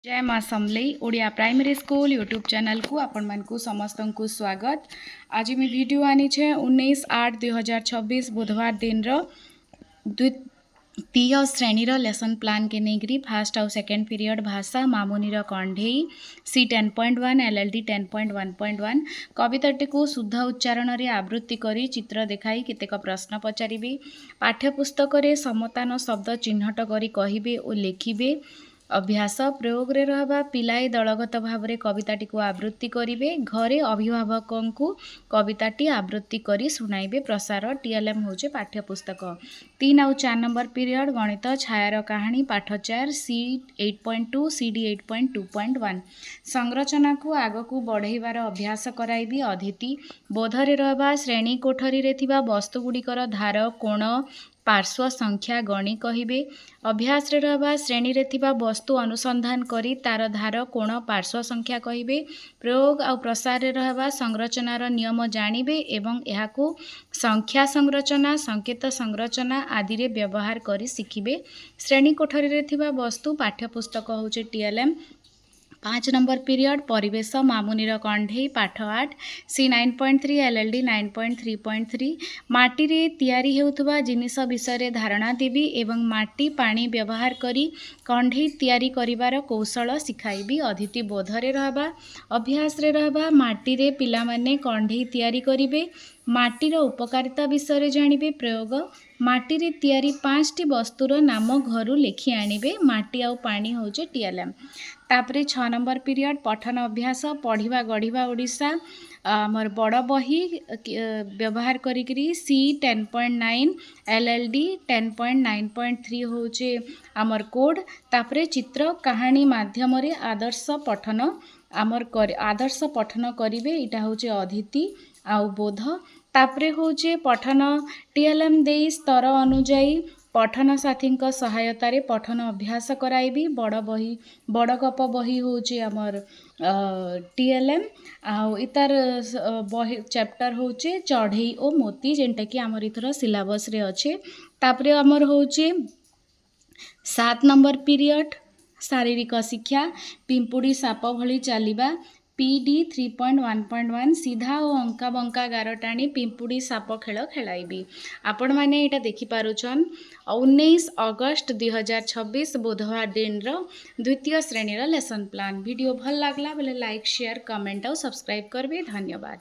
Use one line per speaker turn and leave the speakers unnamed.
जय माँ Samalei Odia primary school YouTube channel को आपण मन को समस्त को स्वागत। आज मैं वीडियो आनी छे 19/8/2026 बुधवार दिन द्वितीय श्रेणी लेसन प्लान के नेगरी फास्ट आउ सेकेंड पीरियड भाषा मामुनी कंढेई सी 10.1 LLD 10.1.1 कविताटी को शुद्ध उच्चारण रे आवृत्ति करी चित्र देखाई केतेक प्रश्न पचारिबे। पाठ्यपुस्तक रे समतान शब्द चिन्हट करी कहिबे और लिखिबे। अभ्यास प्रयोग रे रहबा पिलाए दलगत भाव रे कविताटी को आवृत्ति करिवे। घरे अभिभावकों को कविताटी आवृत्ति करी सुनाइबे। प्रसार TLM होचे पाठ्यपुस्तक 3 और 4 नंबर पीरियड गणित छायार कहानी पाठ 4 C 8.2 CD 8.2.1 संरचना को आग को बढ़ाइबार अभ्यास कराइबी। अदिति बोधरे रहबा श्रेणी कोठरी रे थिबा वस्तु गुड़िकर धार कोण पार्श्व संख्या गणी कहिबे। अभ्यास रे रहबा श्रेणी रे थिबा वस्तु अनुसंधान करी तार धार कोण पार्श्व संख्या कहिबे। प्रयोग और प्रसार रे रहबा संरचनार नियम जानिबे एवं एहाकू संख्या संरचना संकेत संरचना आदि रे व्यवहार करी शिखिबे। श्रेणी कोठरी रे थिबा वस्तु पाठ्यपुस्तक होचे TLM 5 नंबर पीरियड परिवेश मामुनीर कंढेई पाठ 8 C 9.3 LLD 9.3.3 माटी रे तैयारी हेउथबा जिनिस विषय धारणा देवी एवं माटी पानी व्यवहार करी कंढेई तैयारी करिवार कौशल शिखाइबी। अदिति बोधरे रहबा अभ्यास रे रहबा माटी रे पिला माने कंढेई तैयारी करिवे। माटीर उपकारिता विषय जानिबे। प्रयोग माटी रे तैयारी 5टी वस्तुर नाम घरु लिखि आनिबे। माटी आउ पानी होचे TLM। तापरे 6 नंबर पीरियड पठन अभ्यास पढ़िबा गढ़िबा ओडिशा आमर बड़ बही व्यवहार करी C 10.9 LLD 10.9.3 होचे आमर कोड। तापरे चित्र कहानी माध्यम रे आदर्श पठन आदर्श पठन करिवे। इटा होचे अदिति आउ बोध। तापरे होचे पठन TLM दे स्तर अनुजाई पठन साथी सहायता रे पठन अभ्यास कराइबी। बड़ बही बड़ गप बही होचे आमर TLM आउ इतार बही चैप्टर होचे चढ़ई और मोती जेंटा कि आमर इथर सिलेबस रे अच्छे। तापरे आमर होचे 7 नंबर पीरियड शारीरिक शिक्षा पिंपुड़ी साप भली चलिबा PD 3.1.1 सीधा और अंका बंका गार टाणी पिंपुड़ी साप खेल खेलाइबी। आपण मैंने यहाँ देखिपारुछन 19 अगस्त 2026 बुधवार दिन द्वितीय श्रेणी लेसन प्लान। वीडियो भल लागला बेले लाइक शेयर कमेंट और सब्सक्राइब करबे। धन्यवाद।